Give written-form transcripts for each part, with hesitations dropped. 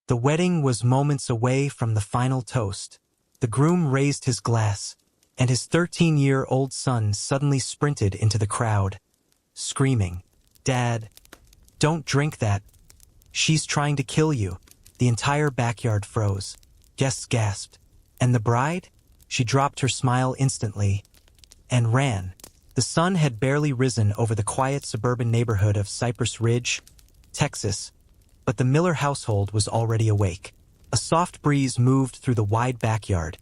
The wedding was moments away from the final toast. The groom raised his glass, and his 13-year-old son suddenly sprinted into the crowd, screaming, "Dad, don't drink that. She's trying to kill you." The entire backyard froze. Guests gasped. And the bride? She dropped her smile instantly and ran. The sun had barely risen over the quiet suburban neighborhood of Cypress Ridge, Texas, but the Miller household was already awake. A soft breeze moved through the wide backyard,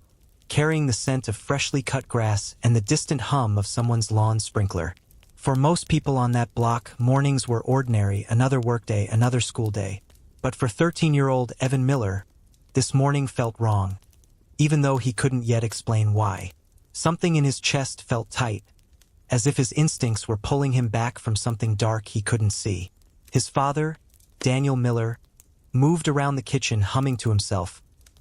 carrying the scent of freshly cut grass and the distant hum of someone's lawn sprinkler. For most people on that block, mornings were ordinary, another workday, another school day. But for 13-year-old Evan Miller, this morning felt wrong, even though he couldn't yet explain why. Something in his chest felt tight, as if his instincts were pulling him back from something dark he couldn't see. His father, Daniel Miller, moved around the kitchen humming to himself,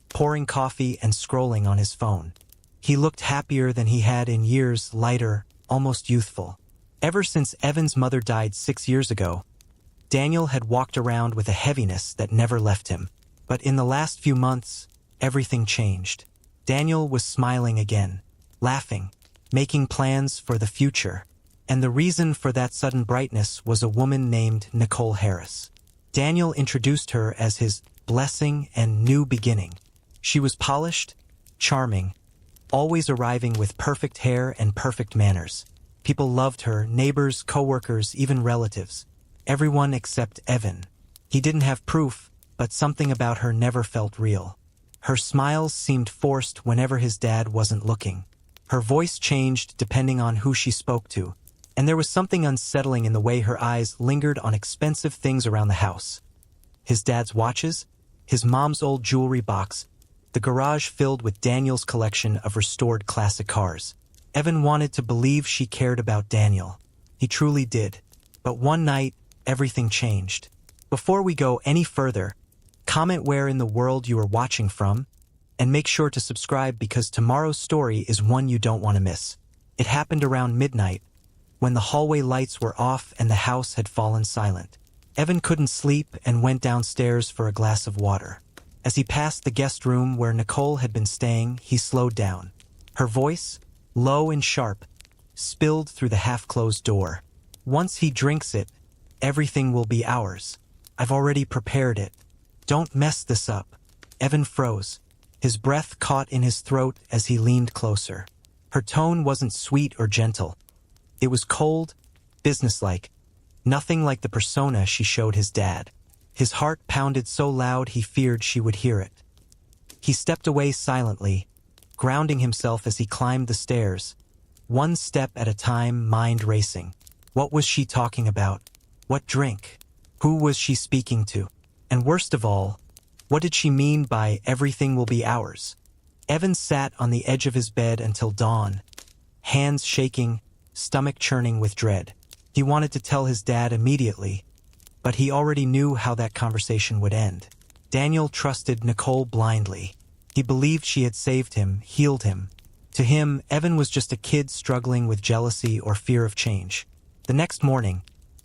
pouring coffee and scrolling on his phone. He looked happier than he had in years, lighter, almost youthful. Ever since Evan's mother died 6 years ago, Daniel had walked around with a heaviness that never left him. But in the last few months, everything changed. Daniel was smiling again, laughing, making plans for the future. And the reason for that sudden brightness was a woman named Nicole Harris. Daniel introduced her as his blessing and new beginning. She was polished, charming, always arriving with perfect hair and perfect manners. People loved her, neighbors, coworkers, even relatives. Everyone except Evan. He didn't have proof, but something about her never felt real. Her smiles seemed forced whenever his dad wasn't looking. Her voice changed depending on who she spoke to, and there was something unsettling in the way her eyes lingered on expensive things around the house. His dad's watches, his mom's old jewelry box, the garage filled with Daniel's collection of restored classic cars. Evan wanted to believe she cared about Daniel. He truly did. But one night, everything changed. Before we go any further, comment where in the world you are watching from, and make sure to subscribe because tomorrow's story is one you don't want to miss. It happened around midnight, when the hallway lights were off and the house had fallen silent. Evan couldn't sleep and went downstairs for a glass of water. As he passed the guest room where Nicole had been staying, he slowed down. Her voice, low and sharp, spilled through the half-closed door. "Once he drinks it, everything will be ours. I've already prepared it. Don't mess this up." Evan froze. His breath caught in his throat as he leaned closer. Her tone wasn't sweet or gentle. It was cold, businesslike, nothing like the persona she showed his dad. His heart pounded so loud he feared she would hear it. He stepped away silently, grounding himself as he climbed the stairs, one step at a time, mind racing. What was she talking about? What drink? Who was she speaking to? And worst of all, what did she mean by "everything will be ours"? Evan sat on the edge of his bed until dawn, hands shaking, stomach churning with dread. He wanted to tell his dad immediately, but he already knew how that conversation would end. Daniel trusted Nicole blindly. He believed she had saved him, healed him. To him, Evan was just a kid struggling with jealousy or fear of change. The next morning,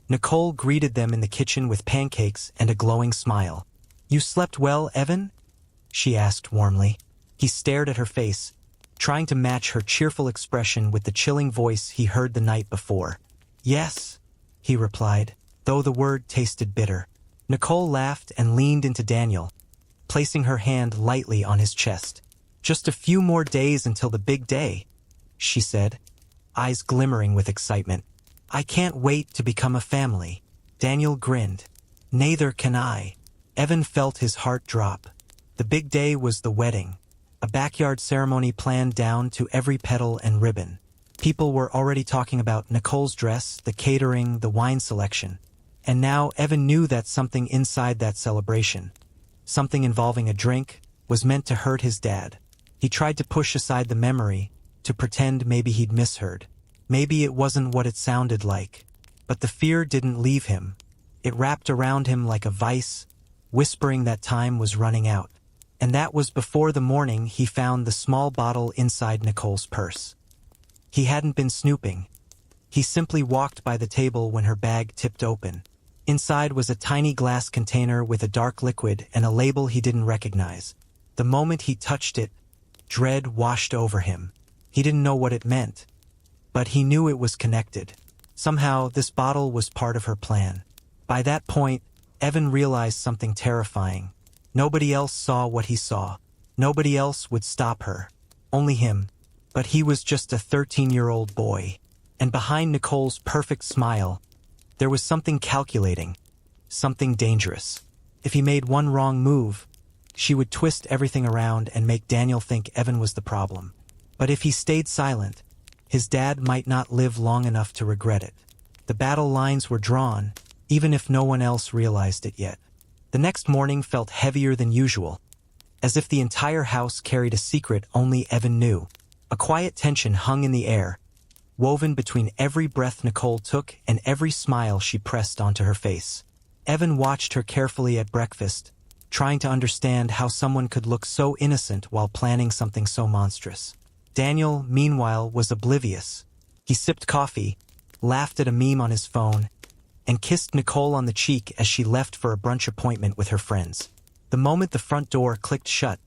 Nicole greeted them in the kitchen with pancakes and a glowing smile. "You slept well, Evan?" she asked warmly. He stared at her face, trying to match her cheerful expression with the chilling voice he heard the night before. "Yes," he replied, though the word tasted bitter. Nicole laughed and leaned into Daniel, placing her hand lightly on his chest. "Just a few more days until the big day," she said, eyes glimmering with excitement. "I can't wait to become a family." Daniel grinned. "Neither can I." Evan felt his heart drop. The big day was the wedding, a backyard ceremony planned down to every petal and ribbon. People were already talking about Nicole's dress, the catering, the wine selection. And now Evan knew that something inside that celebration, something involving a drink, was meant to hurt his dad. He tried to push aside the memory, to pretend maybe he'd misheard. Maybe it wasn't what it sounded like. But the fear didn't leave him. It wrapped around him like a vice, whispering that time was running out. And that was before the morning he found the small bottle inside Nicole's purse. He hadn't been snooping. He simply walked by the table when her bag tipped open. Inside was a tiny glass container with a dark liquid and a label he didn't recognize. The moment he touched it, dread washed over him. He didn't know what it meant, but he knew it was connected. Somehow, this bottle was part of her plan. By that point, Evan realized something terrifying. Nobody else saw what he saw. Nobody else would stop her. Only him. But he was just a 13-year-old boy. And behind Nicole's perfect smile, there was something calculating, something dangerous. If he made one wrong move, she would twist everything around and make Daniel think Evan was the problem. But if he stayed silent, his dad might not live long enough to regret it. The battle lines were drawn, even if no one else realized it yet. The next morning felt heavier than usual, as if the entire house carried a secret only Evan knew. A quiet tension hung in the air, woven between every breath Nicole took and every smile she pressed onto her face. Evan watched her carefully at breakfast, trying to understand how someone could look so innocent while planning something so monstrous. Daniel, meanwhile, was oblivious. He sipped coffee, laughed at a meme on his phone, and kissed Nicole on the cheek as she left for a brunch appointment with her friends. The moment the front door clicked shut,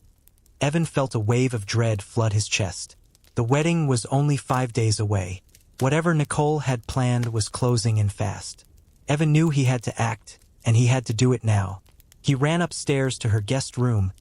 Evan felt a wave of dread flood his chest. The wedding was only 5 days away. Whatever Nicole had planned was closing in fast. Evan knew he had to act, and he had to do it now. He ran upstairs to her guest room,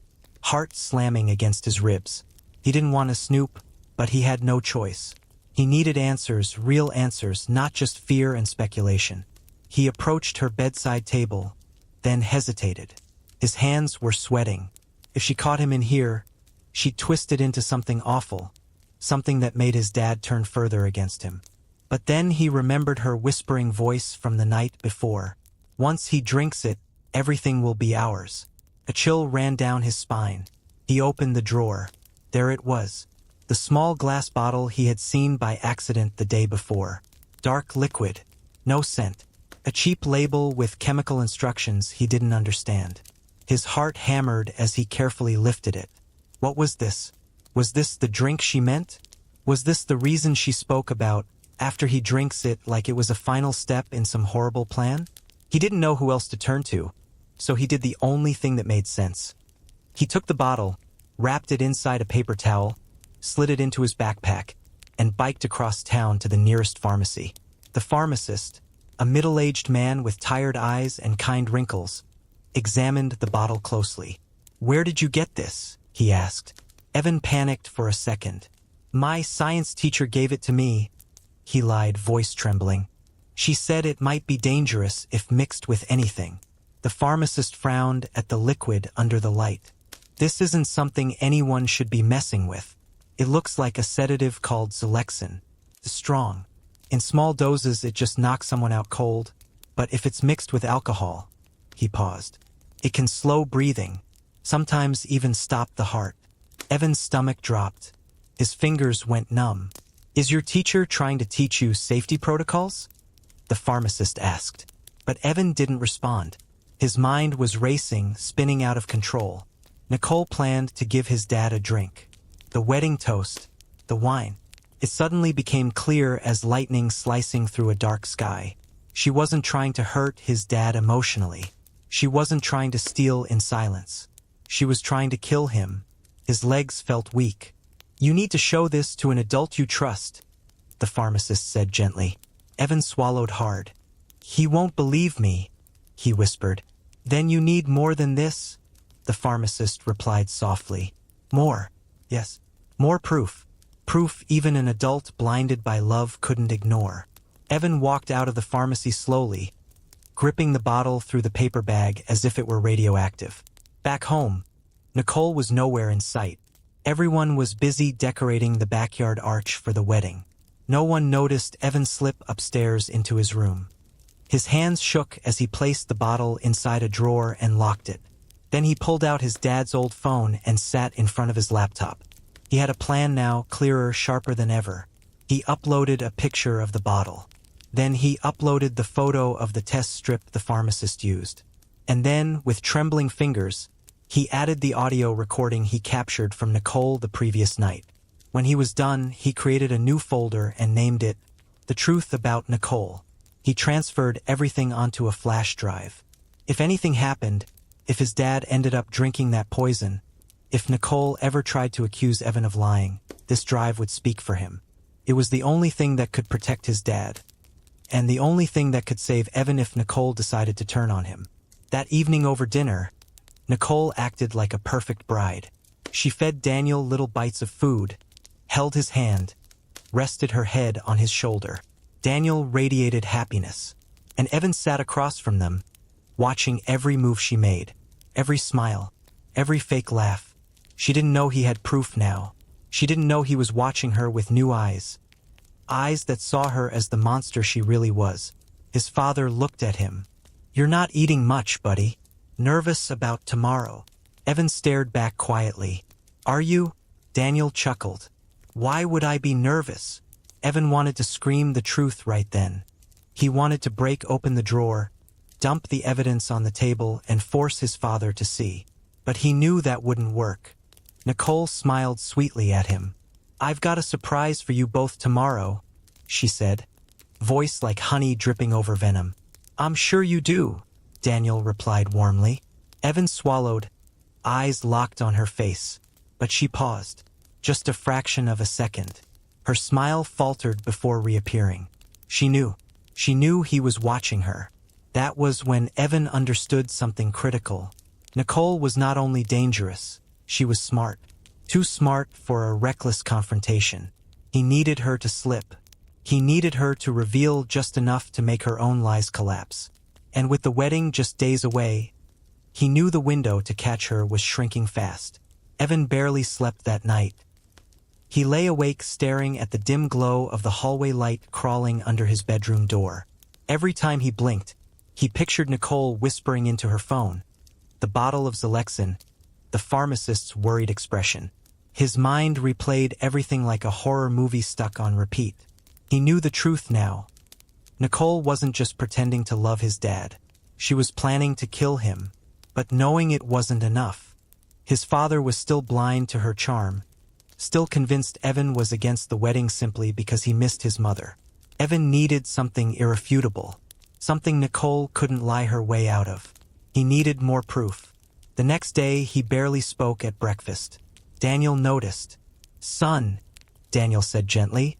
heart slamming against his ribs. He didn't want to snoop, but he had no choice. He needed answers, real answers, not just fear and speculation. He approached her bedside table, then hesitated. His hands were sweating. If she caught him in here, she'd twist it into something awful, something that made his dad turn further against him. But then he remembered her whispering voice from the night before. Once he drinks it, everything will be ours. A chill ran down his spine. He opened the drawer. There it was. The small glass bottle he had seen by accident the day before. Dark liquid. No scent. A cheap label with chemical instructions he didn't understand. His heart hammered as he carefully lifted it. What was this? Was this the drink she meant? Was this the reason she spoke about, after he drinks it, like it was a final step in some horrible plan? He didn't know who else to turn to, so he did the only thing that made sense. He took the bottle, wrapped it inside a paper towel, slid it into his backpack, and biked across town to the nearest pharmacy. The pharmacist, a middle-aged man with tired eyes and kind wrinkles, examined the bottle closely. "Where did you get this?" he asked. Evan panicked for a second. "My science teacher gave it to me," he lied, voice trembling. "She said it might be dangerous if mixed with anything." The pharmacist frowned at the liquid under the light. "This isn't something anyone should be messing with. It looks like a sedative called Zolexin. It's strong. In small doses it just knocks someone out cold, but if it's mixed with alcohol," he paused, "it can slow breathing, sometimes even stop the heart." Evan's stomach dropped. His fingers went numb. "Is your teacher trying to teach you safety protocols?" the pharmacist asked. But Evan didn't respond. His mind was racing, spinning out of control. Nicole planned to give his dad a drink. The wedding toast, the wine. It suddenly became clear as lightning slicing through a dark sky. She wasn't trying to hurt his dad emotionally. She wasn't trying to steal in silence. She was trying to kill him. His legs felt weak. "You need to show this to an adult you trust," the pharmacist said gently. Evan swallowed hard. "He won't believe me," he whispered. "Then you need more than this," the pharmacist replied softly. "More. Yes. More proof. Proof even an adult blinded by love couldn't ignore." Evan walked out of the pharmacy slowly, gripping the bottle through the paper bag as if it were radioactive. Back home, Nicole was nowhere in sight. Everyone was busy decorating the backyard arch for the wedding. No one noticed Evan slip upstairs into his room. His hands shook as he placed the bottle inside a drawer and locked it. Then he pulled out his dad's old phone and sat in front of his laptop. He had a plan now, clearer, sharper than ever. He uploaded a picture of the bottle. Then he uploaded the photo of the test strip the pharmacist used. And then, with trembling fingers, he added the audio recording he captured from Nicole the previous night. When he was done, he created a new folder and named it The Truth About Nicole. He transferred everything onto a flash drive. If anything happened, if his dad ended up drinking that poison, if Nicole ever tried to accuse Evan of lying, this drive would speak for him. It was the only thing that could protect his dad, and the only thing that could save Evan if Nicole decided to turn on him. That evening over dinner, Nicole acted like a perfect bride. She fed Daniel little bites of food, held his hand, rested her head on his shoulder. Daniel radiated happiness, and Evan sat across from them, watching every move she made, every smile, every fake laugh. She didn't know he had proof now. She didn't know he was watching her with new eyes. Eyes that saw her as the monster she really was. His father looked at him. "You're not eating much, buddy. Nervous about tomorrow?" Evan stared back quietly. "Are you?" Daniel chuckled. "Why would I be nervous?" Evan wanted to scream the truth right then. He wanted to break open the drawer, dump the evidence on the table, and force his father to see. But he knew that wouldn't work. Nicole smiled sweetly at him. "I've got a surprise for you both tomorrow," she said, voice like honey dripping over venom. "I'm sure you do," Daniel replied warmly. Evan swallowed, eyes locked on her face, but she paused, just a fraction of a second. Her smile faltered before reappearing. She knew he was watching her. That was when Evan understood something critical. Nicole was not only dangerous, she was smart. Too smart for a reckless confrontation. He needed her to slip. He needed her to reveal just enough to make her own lies collapse. And with the wedding just days away, he knew the window to catch her was shrinking fast. Evan barely slept that night. He lay awake staring at the dim glow of the hallway light crawling under his bedroom door. Every time he blinked, he pictured Nicole whispering into her phone, the bottle of Zalexin, the pharmacist's worried expression. His mind replayed everything like a horror movie stuck on repeat. He knew the truth now. Nicole wasn't just pretending to love his dad. She was planning to kill him, but knowing it wasn't enough. His father was still blind to her charm, still convinced Evan was against the wedding simply because he missed his mother. Evan needed something irrefutable, something Nicole couldn't lie her way out of. He needed more proof. The next day, he barely spoke at breakfast. Daniel noticed. "Son," Daniel said gently,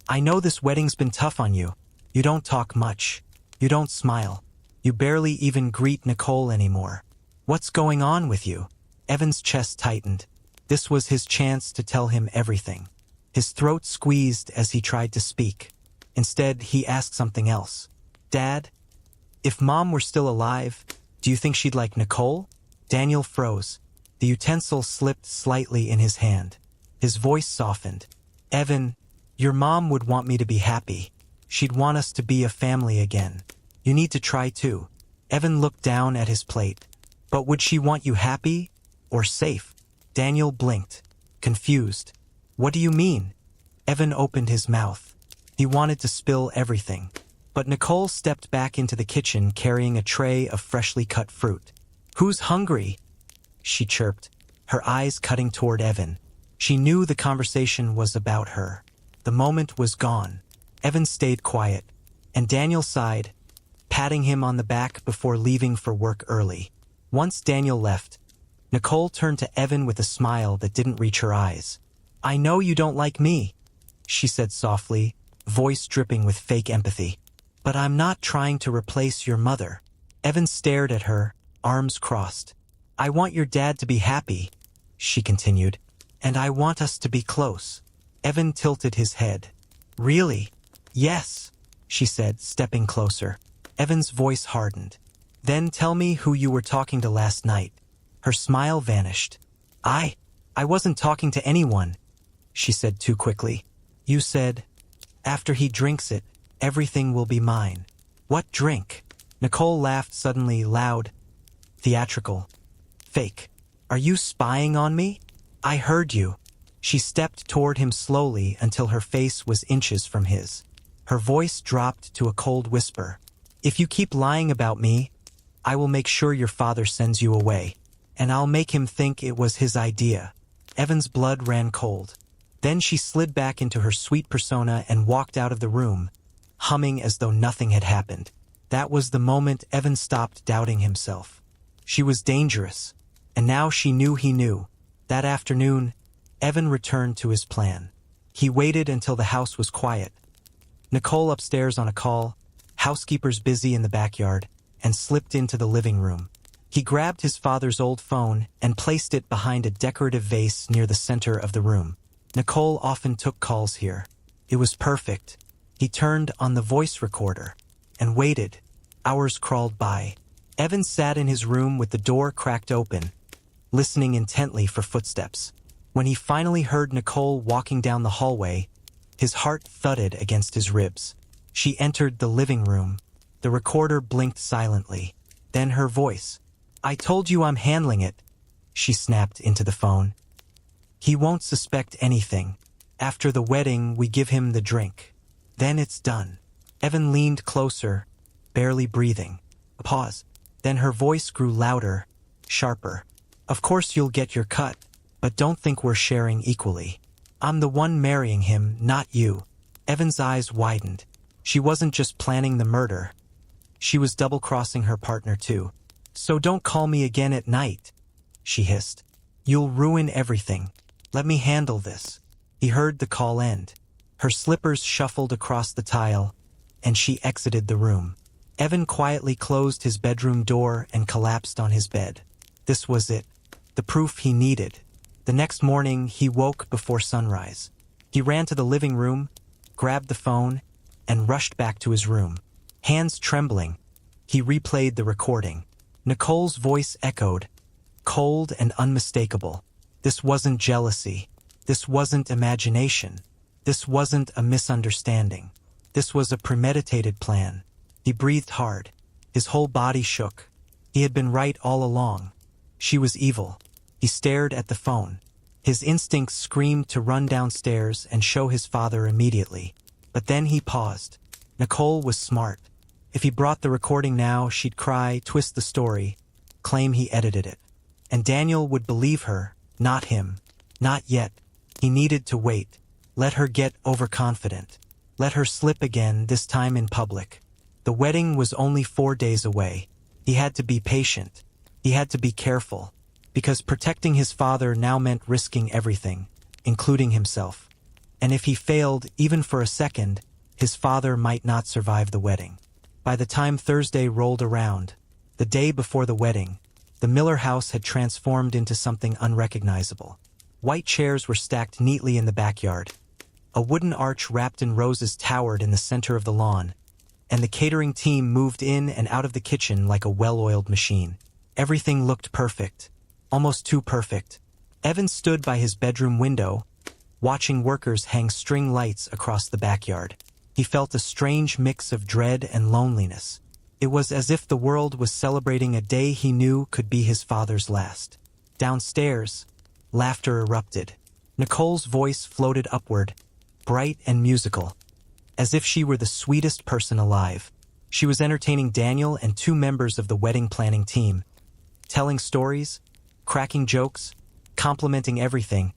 "I know this wedding's been tough on you. You don't talk much. You don't smile. You barely even greet Nicole anymore. What's going on with you?" Evan's chest tightened. This was his chance to tell him everything. His throat squeezed as he tried to speak. Instead, he asked something else. "Dad, if Mom were still alive, do you think she'd like Nicole?" Daniel froze. The utensil slipped slightly in his hand. His voice softened. "Evan, your mom would want me to be happy. She'd want us to be a family again. You need to try too." Evan looked down at his plate. "But would she want you happy or safe?" Daniel blinked, confused. "What do you mean?" Evan opened his mouth. He wanted to spill everything. But Nicole stepped back into the kitchen carrying a tray of freshly cut fruit. "Who's hungry?" she chirped, her eyes cutting toward Evan. She knew the conversation was about her. The moment was gone. Evan stayed quiet, and Daniel sighed, patting him on the back before leaving for work early. Once Daniel left, Nicole turned to Evan with a smile that didn't reach her eyes. "I know you don't like me," she said softly, voice dripping with fake empathy. "But I'm not trying to replace your mother." Evan stared at her, arms crossed. "I want your dad to be happy," she continued, "and I want us to be close." Evan tilted his head. "Really?" "Yes," she said, stepping closer. Evan's voice hardened. "Then tell me who you were talking to last night." Her smile vanished. I wasn't talking to anyone," she said too quickly. "You said, after he drinks it, everything will be mine." "What drink?" Nicole laughed suddenly, loud, theatrical. "Fake. Are you spying on me?" "I heard you." She stepped toward him slowly until her face was inches from his. Her voice dropped to a cold whisper. "If you keep lying about me, I will make sure your father sends you away. And I'll make him think it was his idea." Evan's blood ran cold. Then she slid back into her sweet persona and walked out of the room, humming as though nothing had happened. That was the moment Evan stopped doubting himself. She was dangerous, and now she knew he knew. That afternoon, Evan returned to his plan. He waited until the house was quiet. Nicole upstairs on a call, housekeepers busy in the backyard, and slipped into the living room. He grabbed his father's old phone and placed it behind a decorative vase near the center of the room. Nicole often took calls here. It was perfect. He turned on the voice recorder and waited. Hours crawled by. Evan sat in his room with the door cracked open, listening intently for footsteps. When he finally heard Nicole walking down the hallway, his heart thudded against his ribs. She entered the living room. The recorder blinked silently. Then her voice. "I told you I'm handling it," she snapped into the phone. "He won't suspect anything. After the wedding, we give him the drink. Then it's done." Evan leaned closer, barely breathing. A pause. Then her voice grew louder, sharper. "Of course you'll get your cut, but don't think we're sharing equally. I'm the one marrying him, not you." Evan's eyes widened. She wasn't just planning the murder. She was double-crossing her partner too. "So don't call me again at night," she hissed. "You'll ruin everything. Let me handle this." He heard the call end. Her slippers shuffled across the tile, and she exited the room. Evan quietly closed his bedroom door and collapsed on his bed. This was it, the proof he needed. The next morning, he woke before sunrise. He ran to the living room, grabbed the phone, and rushed back to his room. Hands trembling, he replayed the recording. Nicole's voice echoed, cold and unmistakable. This wasn't jealousy. This wasn't imagination. This wasn't a misunderstanding. This was a premeditated plan. He breathed hard. His whole body shook. He had been right all along. She was evil. He stared at the phone. His instincts screamed to run downstairs and show his father immediately. But then he paused. Nicole was smart. If he brought the recording now, she'd cry, twist the story, claim he edited it. And Daniel would believe her, not him. Not yet. He needed to wait. Let her get overconfident. Let her slip again, this time in public. The wedding was only 4 days away. He had to be patient. He had to be careful. Because protecting his father now meant risking everything, including himself. And if he failed, even for a second, his father might not survive the wedding. By the time Thursday rolled around, the day before the wedding, the Miller house had transformed into something unrecognizable. White chairs were stacked neatly in the backyard. A wooden arch wrapped in roses towered in the center of the lawn, and the catering team moved in and out of the kitchen like a well-oiled machine. Everything looked perfect, almost too perfect. Evan stood by his bedroom window, watching workers hang string lights across the backyard. He felt a strange mix of dread and loneliness. It was as if the world was celebrating a day he knew could be his father's last. Downstairs, laughter erupted. Nicole's voice floated upward, bright and musical, as if she were the sweetest person alive. She was entertaining Daniel and 2 members of the wedding planning team, telling stories, cracking jokes, complimenting everything,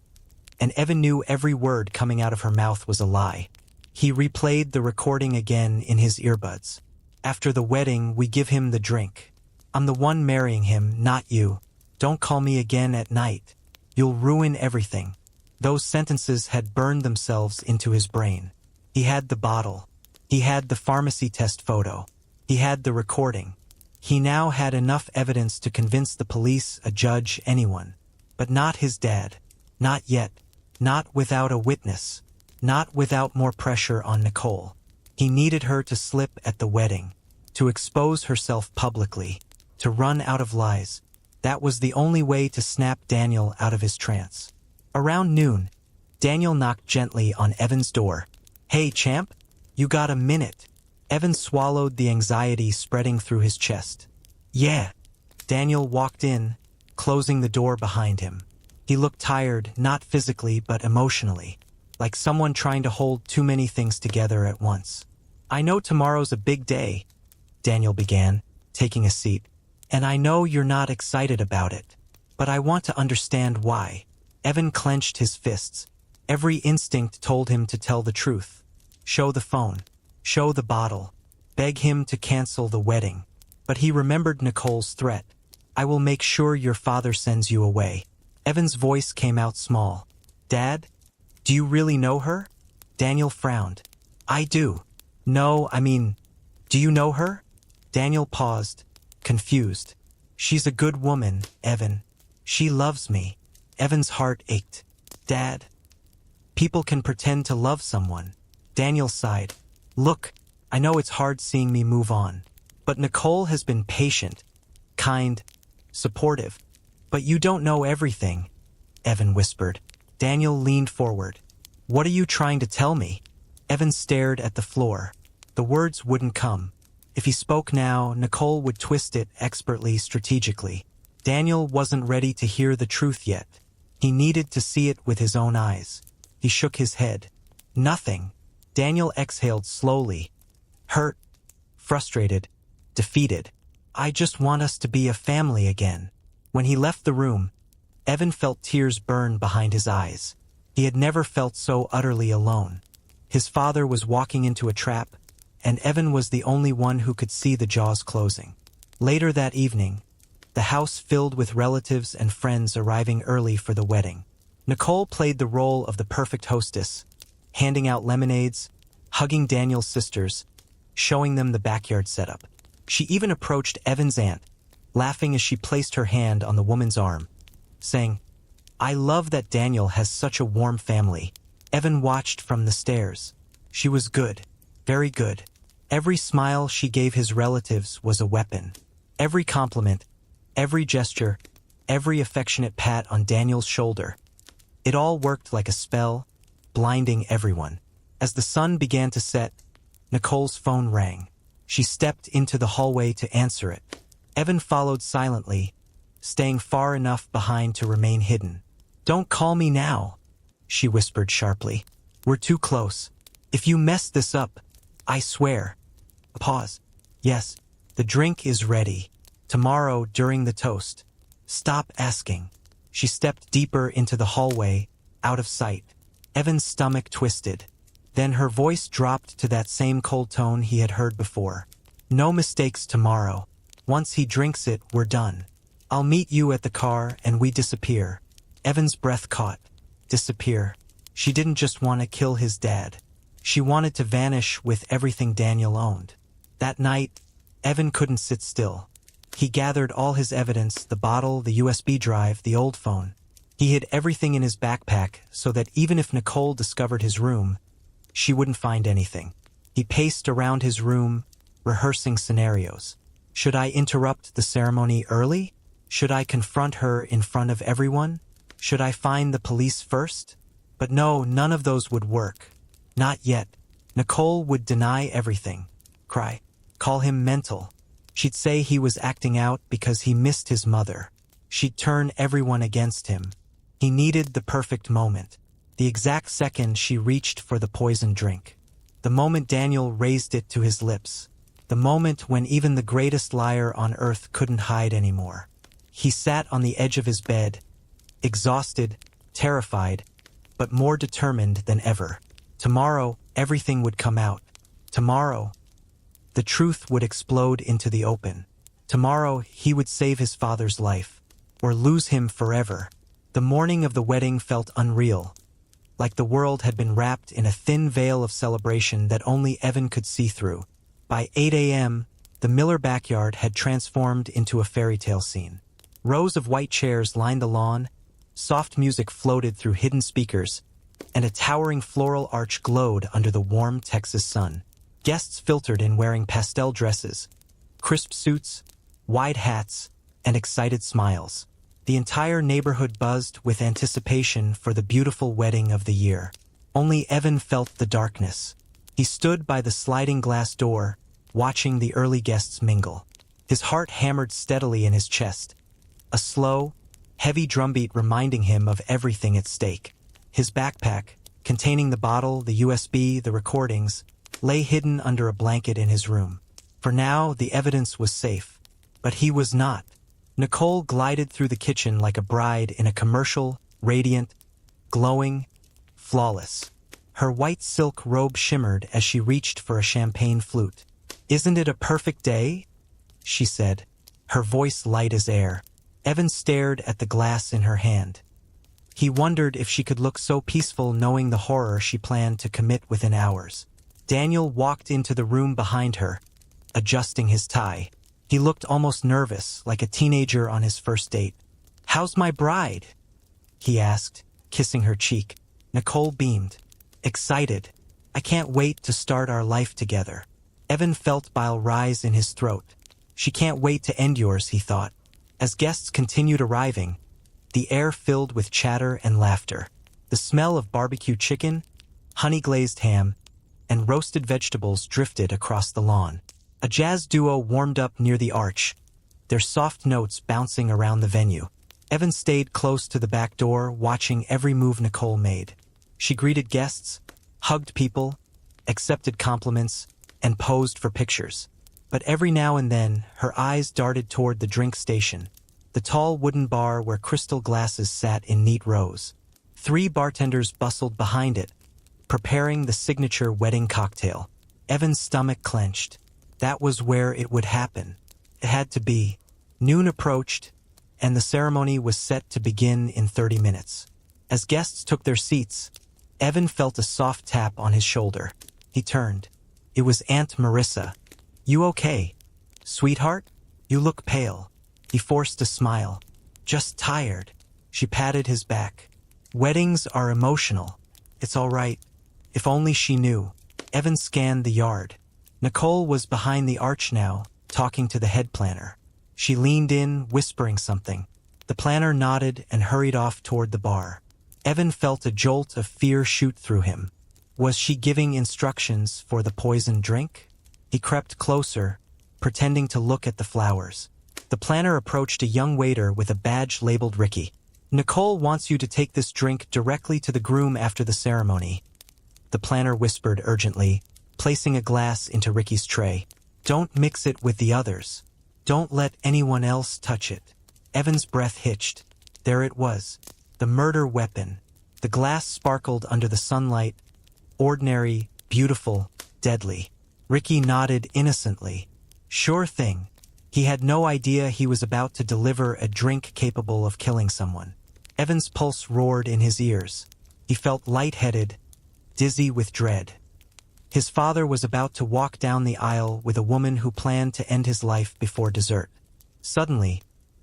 and Evan knew every word coming out of her mouth was a lie. He replayed the recording again in his earbuds. "After the wedding, we give him the drink. I'm the one marrying him, not you. Don't call me again at night. You'll ruin everything." Those sentences had burned themselves into his brain. He had the bottle. He had the pharmacy test photo. He had the recording. He now had enough evidence to convince the police, a judge, anyone. But not his dad. Not yet. Not without a witness. Not without more pressure on Nicole. He needed her to slip at the wedding, to expose herself publicly, to run out of lies. That was the only way to snap Daniel out of his trance. Around noon, Daniel knocked gently on Evan's door. "Hey, champ, you got a minute?" Evan swallowed the anxiety spreading through his chest. "Yeah." Daniel walked in, closing the door behind him. He looked tired, not physically but emotionally, like someone trying to hold too many things together at once. "I know tomorrow's a big day," Daniel began, taking a seat, "and I know you're not excited about it, but I want to understand why." Evan clenched his fists. Every instinct told him to tell the truth. "Show the phone." show the bottle, beg him to cancel the wedding. But he remembered Nicole's threat. "I will make sure your father sends you away." Evan's voice came out small. "Dad? Do you really know her?" Daniel frowned. "I do. No, I mean, do you know her?" Daniel paused, confused. "She's a good woman, Evan. She loves me." Evan's heart ached. "Dad, people can pretend to love someone." Daniel sighed. "Look, I know it's hard seeing me move on. But Nicole has been patient, kind, supportive. But you don't know everything," Evan whispered. Daniel leaned forward. "What are you trying to tell me?" Evan stared at the floor. The words wouldn't come. If he spoke now, Nicole would twist it expertly, strategically. Daniel wasn't ready to hear the truth yet. He needed to see it with his own eyes. He shook his head. "Nothing." Daniel exhaled slowly. "Hurt, frustrated, defeated. I just want us to be a family again." When he left the room, Evan felt tears burn behind his eyes. He had never felt so utterly alone. His father was walking into a trap, and Evan was the only one who could see the jaws closing. Later that evening, the house filled with relatives and friends arriving early for the wedding. Nicole played the role of the perfect hostess, handing out lemonades, hugging Daniel's sisters, showing them the backyard setup. She even approached Evan's aunt, laughing as she placed her hand on the woman's arm, saying, "I love that Daniel has such a warm family." Evan watched from the stairs. She was good, very good. Every smile she gave his relatives was a weapon. Every compliment, every gesture, every affectionate pat on Daniel's shoulder. It all worked like a spell, blinding everyone. As the sun began to set, Nicole's phone rang. She stepped into the hallway to answer it. Evan followed silently, staying far enough behind to remain hidden. "Don't call me now," she whispered sharply. "We're too close. If you mess this up, I swear." A pause. "Yes, the drink is ready. Tomorrow during the toast. Stop asking." She stepped deeper into the hallway, out of sight. Evan's stomach twisted. Then her voice dropped to that same cold tone he had heard before. "No mistakes tomorrow. Once he drinks it, we're done. I'll meet you at the car and we disappear." Evan's breath caught. Disappear. She didn't just want to kill his dad. She wanted to vanish with everything Daniel owned. That night, Evan couldn't sit still. He gathered all his evidence, the bottle, the USB drive, the old phone. He hid everything in his backpack so that even if Nicole discovered his room, she wouldn't find anything. He paced around his room, rehearsing scenarios. Should I interrupt the ceremony early? Should I confront her in front of everyone? Should I find the police first? But no, none of those would work. Not yet. Nicole would deny everything. Cry. Call him mental. She'd say he was acting out because he missed his mother. She'd turn everyone against him. He needed the perfect moment. The exact second she reached for the poisoned drink. The moment Daniel raised it to his lips. The moment when even the greatest liar on earth couldn't hide anymore. He sat on the edge of his bed, exhausted, terrified, but more determined than ever. Tomorrow, everything would come out. Tomorrow, the truth would explode into the open. Tomorrow, he would save his father's life, or lose him forever. The morning of the wedding felt unreal, like the world had been wrapped in a thin veil of celebration that only Evan could see through. By 8 a.m., the Miller backyard had transformed into a fairy tale scene. Rows of white chairs lined the lawn, soft music floated through hidden speakers, and a towering floral arch glowed under the warm Texas sun. Guests filtered in wearing pastel dresses, crisp suits, wide hats, and excited smiles. The entire neighborhood buzzed with anticipation for the beautiful wedding of the year. Only Evan felt the darkness. He stood by the sliding glass door, watching the early guests mingle. His heart hammered steadily in his chest, a slow, heavy drumbeat reminding him of everything at stake. His backpack, containing the bottle, the USB, the recordings, lay hidden under a blanket in his room. For now, the evidence was safe. But he was not. Nicole glided through the kitchen like a bride in a commercial, radiant, glowing, flawless. Her white silk robe shimmered as she reached for a champagne flute. "Isn't it a perfect day?" she said, her voice light as air. Evan stared at the glass in her hand. He wondered if she could look so peaceful knowing the horror she planned to commit within hours. Daniel walked into the room behind her, adjusting his tie. He looked almost nervous, like a teenager on his first date. "How's my bride?" he asked, kissing her cheek. Nicole beamed. "Excited. I can't wait to start our life together." Evan felt bile rise in his throat. "She can't wait to end yours," he thought. As guests continued arriving, the air filled with chatter and laughter. The smell of barbecue chicken, honey-glazed ham, and roasted vegetables drifted across the lawn. A jazz duo warmed up near the arch, their soft notes bouncing around the venue. Evan stayed close to the back door, watching every move Nicole made. She greeted guests, hugged people, accepted compliments, and posed for pictures. But every now and then, her eyes darted toward the drink station, the tall wooden bar where crystal glasses sat in neat rows. 3 bartenders bustled behind it, preparing the signature wedding cocktail. Evan's stomach clenched. That was where it would happen. It had to be. Noon approached, and the ceremony was set to begin in 30 minutes. As guests took their seats, Evan felt a soft tap on his shoulder. He turned. It was Aunt Marissa. "You okay, sweetheart? You look pale." He forced a smile. "Just tired." She patted his back. "Weddings are emotional. It's all right." If only she knew. Evan scanned the yard. Nicole was behind the arch now, talking to the head planner. She leaned in, whispering something. The planner nodded and hurried off toward the bar. Evan felt a jolt of fear shoot through him. Was she giving instructions for the poisoned drink? He crept closer, pretending to look at the flowers. The planner approached a young waiter with a badge labeled Ricky. "Nicole wants you to take this drink directly to the groom after the ceremony," the planner whispered urgently, placing a glass into Ricky's tray. "Don't mix it with the others. Don't let anyone else touch it." Evan's breath hitched. There it was, the murder weapon. The glass sparkled under the sunlight. Ordinary, beautiful, deadly. Ricky nodded innocently. Sure thing. He had no idea he was about to deliver a drink capable of killing someone. Evan's pulse roared in his ears. He felt lightheaded, dizzy with dread. His father was about to walk down the aisle with a woman who planned to end his life before dessert. Suddenly,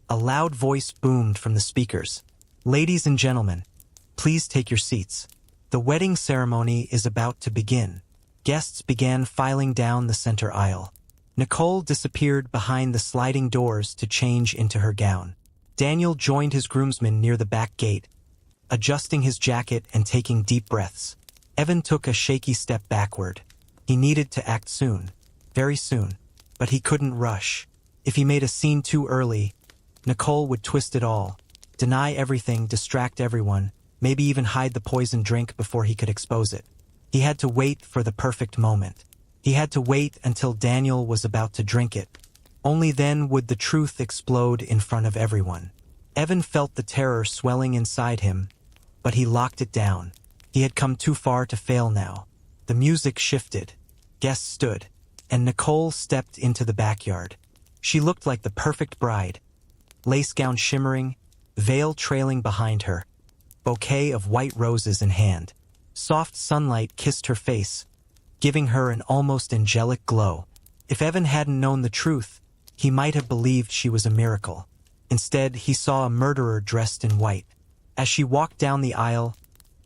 a loud voice boomed from the speakers. "Ladies and gentlemen, please take your seats. The wedding ceremony is about to begin." Guests began filing down the center aisle. Nicole disappeared behind the sliding doors to change into her gown. Daniel joined his groomsmen near the back gate, adjusting his jacket and taking deep breaths. Evan took a shaky step backward. He needed to act soon, very soon, but he couldn't rush. If he made a scene too early, Nicole would twist it all, deny everything, distract everyone, maybe even hide the poisoned drink before he could expose it. He had to wait for the perfect moment. He had to wait until Daniel was about to drink it. Only then would the truth explode in front of everyone. Evan felt the terror swelling inside him, but he locked it down. He had come too far to fail now. The music shifted. Guests stood, and Nicole stepped into the backyard. She looked like the perfect bride. Lace gown shimmering, veil trailing behind her, bouquet of white roses in hand. Soft sunlight kissed her face, giving her an almost angelic glow. If Evan hadn't known the truth, he might have believed she was a miracle. Instead, he saw a murderer dressed in white. As she walked down the aisle,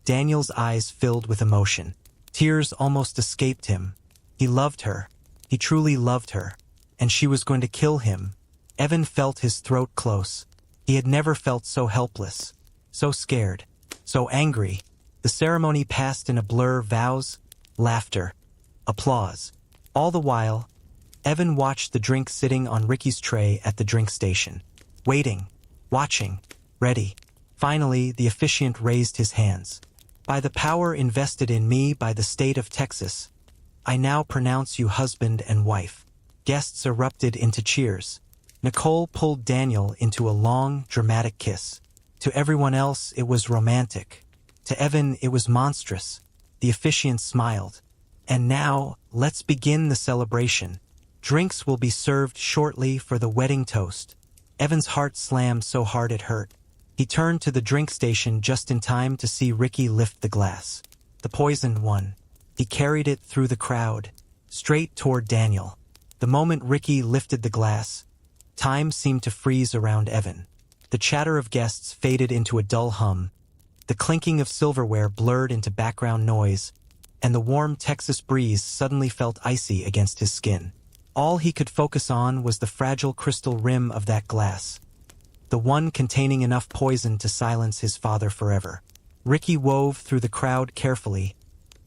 Daniel's eyes filled with emotion. Tears almost escaped him. He loved her. He truly loved her. And she was going to kill him. Evan felt his throat close. He had never felt so helpless, so scared, so angry. The ceremony passed in a blur. Vows, laughter, applause. All the while, Evan watched the drink sitting on Ricky's tray at the drink station. Waiting, watching, ready. Finally, the officiant raised his hands. "By the power invested in me by the state of Texas, I now pronounce you husband and wife." Guests erupted into cheers. Nicole pulled Daniel into a long, dramatic kiss. To everyone else, it was romantic. To Evan, it was monstrous. The officiant smiled. "And now, let's begin the celebration. Drinks will be served shortly for the wedding toast." Evan's heart slammed so hard it hurt. He turned to the drink station just in time to see Ricky lift the glass. The poisoned one. He carried it through the crowd, straight toward Daniel. The moment Ricky lifted the glass, time seemed to freeze around Evan. The chatter of guests faded into a dull hum. The clinking of silverware blurred into background noise, and the warm Texas breeze suddenly felt icy against his skin. All he could focus on was the fragile crystal rim of that glass, the one containing enough poison to silence his father forever. Ricky wove through the crowd carefully,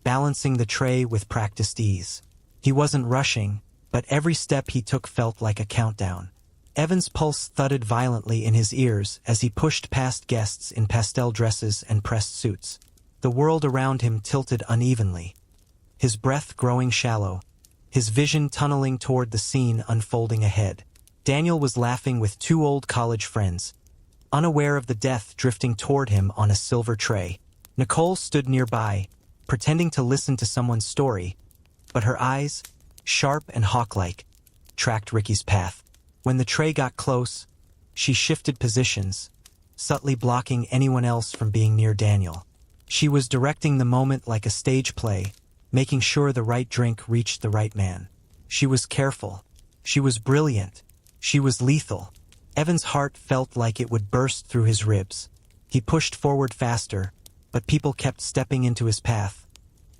balancing the tray with practiced ease. He wasn't rushing, but every step he took felt like a countdown. Evan's pulse thudded violently in his ears as he pushed past guests in pastel dresses and pressed suits. The world around him tilted unevenly, his breath growing shallow, his vision tunneling toward the scene unfolding ahead. Daniel was laughing with two old college friends, unaware of the death drifting toward him on a silver tray. Nicole stood nearby, pretending to listen to someone's story, but her eyes, sharp and hawk-like, tracked Ricky's path. When the tray got close, she shifted positions, subtly blocking anyone else from being near Daniel. She was directing the moment like a stage play, making sure the right drink reached the right man. She was careful. She was brilliant. She was lethal. Evan's heart felt like it would burst through his ribs. He pushed forward faster, but people kept stepping into his path,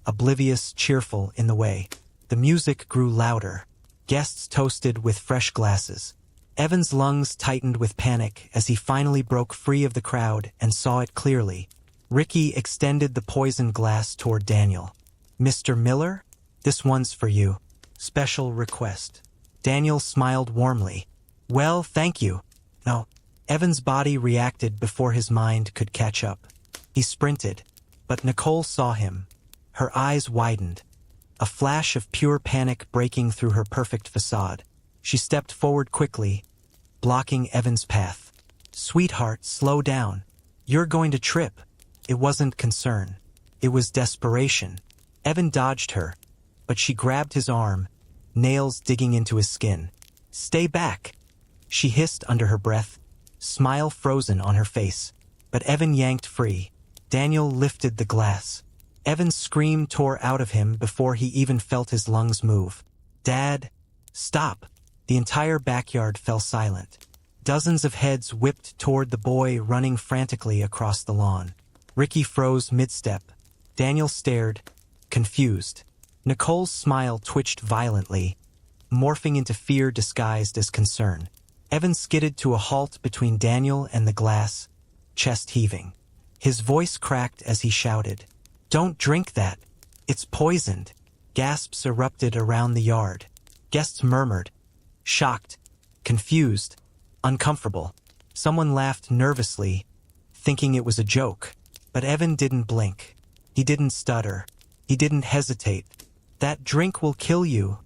oblivious, cheerful in the way. The music grew louder. Guests toasted with fresh glasses. Evan's lungs tightened with panic as he finally broke free of the crowd and saw it clearly. Ricky extended the poisoned glass toward Daniel. "Mr. Miller, this one's for you. Special request." Daniel smiled warmly. "Well, thank you." No. Evan's body reacted before his mind could catch up. He sprinted, but Nicole saw him. Her eyes widened, a flash of pure panic breaking through her perfect facade. She stepped forward quickly, blocking Evan's path. "Sweetheart, slow down. You're going to trip." It wasn't concern. It was desperation. Evan dodged her, but she grabbed his arm, nails digging into his skin. "Stay back," she hissed under her breath, smile frozen on her face. But Evan yanked free. Daniel lifted the glass. Evan's scream tore out of him before he even felt his lungs move. "Dad, stop." The entire backyard fell silent. Dozens of heads whipped toward the boy running frantically across the lawn. Ricky froze mid-step. Daniel stared, confused. Nicole's smile twitched violently, morphing into fear disguised as concern. Evan skidded to a halt between Daniel and the glass, chest heaving. His voice cracked as he shouted, "Don't drink that. It's poisoned." Gasps erupted around the yard. Guests murmured, shocked, confused, uncomfortable. Someone laughed nervously, thinking it was a joke. But Evan didn't blink. He didn't stutter. He didn't hesitate. "That drink will kill you,"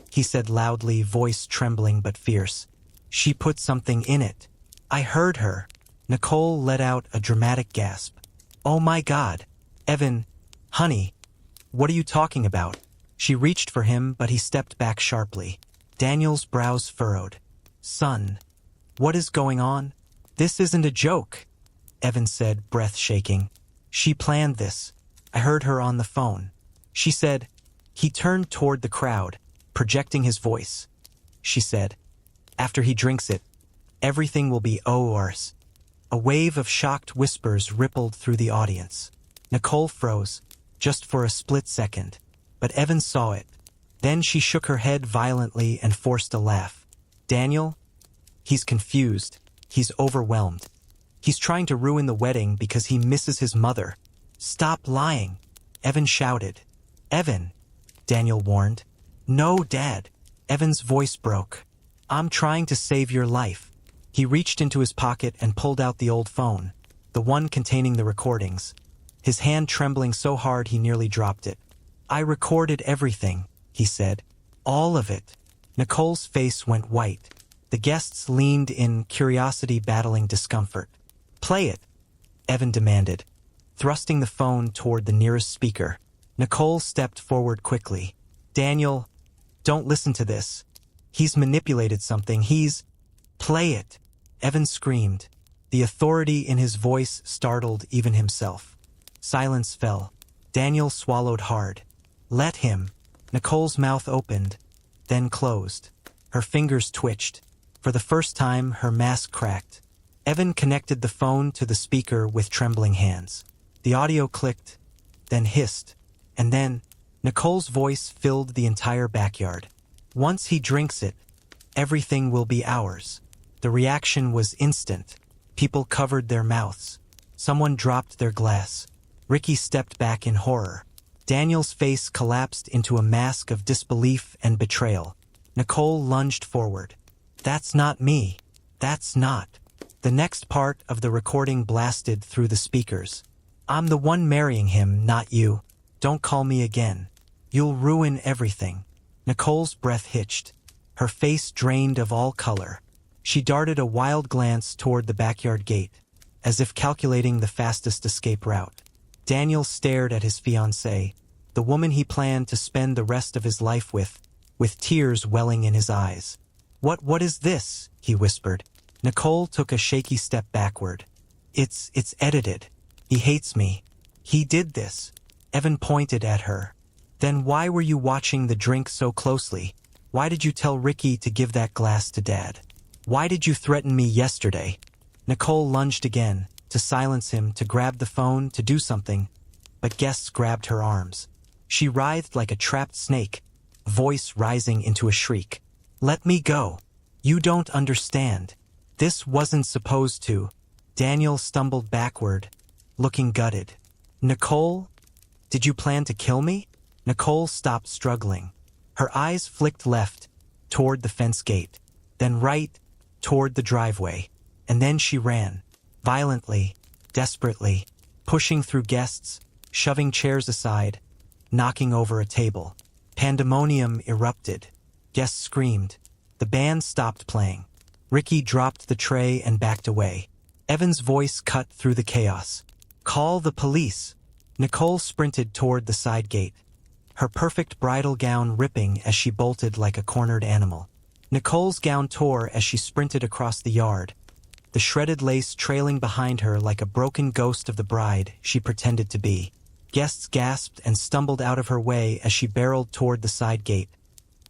he said loudly, voice trembling but fierce. "She put something in it. I heard her." Nicole let out a dramatic gasp. "Oh my God. Evan, honey, what are you talking about?" She reached for him, but he stepped back sharply. Daniel's brows furrowed. "Son, what is going on?" "This isn't a joke," Evan said, breath shaking. "She planned this. I heard her on the phone. She said—" He turned toward the crowd, projecting his voice. "She said, after he drinks it, everything will be ours." A wave of shocked whispers rippled through the audience. Nicole froze, just for a split second, but Evan saw it. Then she shook her head violently and forced a laugh. "Daniel? He's confused. He's overwhelmed. He's trying to ruin the wedding because he misses his mother." "Stop lying," Evan shouted. "Evan," Daniel warned. "No, Dad." Evan's voice broke. "I'm trying to save your life." He reached into his pocket and pulled out the old phone, the one containing the recordings, his hand trembling so hard he nearly dropped it. "I recorded everything," he said. "All of it." Nicole's face went white. The guests leaned in, curiosity battling discomfort. "Play it," Evan demanded, thrusting the phone toward the nearest speaker. Nicole stepped forward quickly. Daniel, don't listen to this. He's manipulated something. Play it. Evan screamed. The authority in his voice startled even himself. Silence fell. Daniel swallowed hard. Let him. Nicole's mouth opened, then closed. Her fingers twitched. For the first time, her mask cracked. Evan connected the phone to the speaker with trembling hands. The audio clicked, then hissed, and then Nicole's voice filled the entire backyard. Once he drinks it, everything will be ours. The reaction was instant. People covered their mouths. Someone dropped their glass. Ricky stepped back in horror. Daniel's face collapsed into a mask of disbelief and betrayal. Nicole lunged forward. That's not me. That's not. The next part of the recording blasted through the speakers. I'm the one marrying him, not you. Don't call me again. You'll ruin everything. Nicole's breath hitched. Her face drained of all color. She darted a wild glance toward the backyard gate, as if calculating the fastest escape route. Daniel stared at his fiancée, the woman he planned to spend the rest of his life with tears welling in his eyes. What is this?" he whispered. Nicole took a shaky step backward. It's edited. He hates me. He did this." Evan pointed at her. "Then why were you watching the drink so closely? Why did you tell Ricky to give that glass to Dad? Why did you threaten me yesterday?" Nicole lunged again, to silence him, to grab the phone, to do something, but guests grabbed her arms. She writhed like a trapped snake, voice rising into a shriek. "Let me go. You don't understand. This wasn't supposed to." Daniel stumbled backward, looking gutted. "Nicole? Did you plan to kill me?" Nicole stopped struggling. Her eyes flicked left, toward the fence gate, then right, toward the driveway, and then she ran, violently, desperately, pushing through guests, shoving chairs aside, knocking over a table. Pandemonium erupted. Guests screamed. The band stopped playing. Ricky dropped the tray and backed away. Evan's voice cut through the chaos. "Call the police." Nicole sprinted toward the side gate, her perfect bridal gown ripping as she bolted like a cornered animal. Nicole's gown tore as she sprinted across the yard, the shredded lace trailing behind her like a broken ghost of the bride she pretended to be. Guests gasped and stumbled out of her way as she barreled toward the side gate,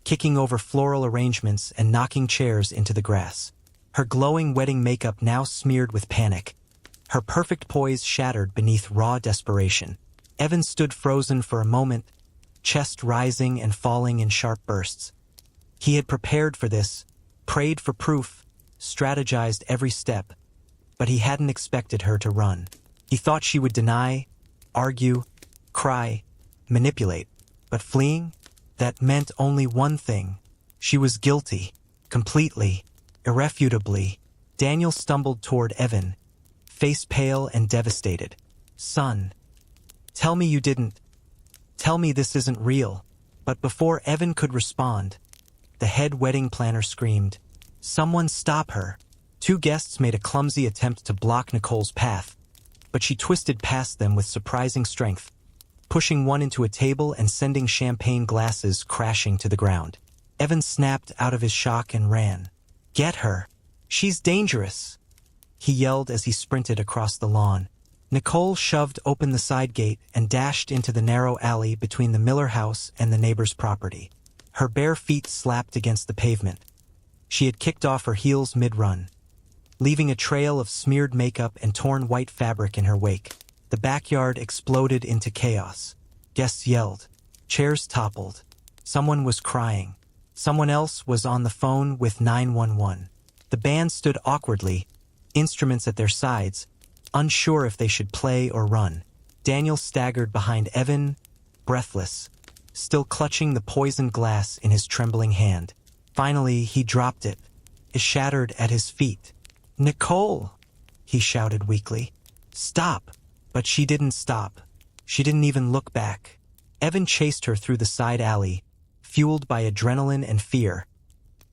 kicking over floral arrangements and knocking chairs into the grass. Her glowing wedding makeup now smeared with panic, her perfect poise shattered beneath raw desperation. Evan stood frozen for a moment, chest rising and falling in sharp bursts. He had prepared for this, prayed for proof, strategized every step, but he hadn't expected her to run. He thought she would deny, argue, cry, manipulate, but fleeing? That meant only one thing. She was guilty, completely, irrefutably. Daniel stumbled toward Evan, face pale and devastated. "Son, tell me you didn't. Tell me this isn't real." But before Evan could respond, the head wedding planner screamed, "Someone stop her." Two guests made a clumsy attempt to block Nicole's path, but she twisted past them with surprising strength, pushing one into a table and sending champagne glasses crashing to the ground. Evan snapped out of his shock and ran. "Get her! She's dangerous!" he yelled as he sprinted across the lawn. Nicole shoved open the side gate and dashed into the narrow alley between the Miller house and the neighbor's property. Her bare feet slapped against the pavement. She had kicked off her heels mid-run, leaving a trail of smeared makeup and torn white fabric in her wake. The backyard exploded into chaos. Guests yelled. Chairs toppled. Someone was crying. Someone else was on the phone with 911. The band stood awkwardly, instruments at their sides, unsure if they should play or run. Daniel staggered behind Evan, breathless, still clutching the poisoned glass in his trembling hand. Finally, he dropped it. It shattered at his feet. "Nicole!" he shouted weakly. "Stop!" But she didn't stop. She didn't even look back. Evan chased her through the side alley, fueled by adrenaline and fear.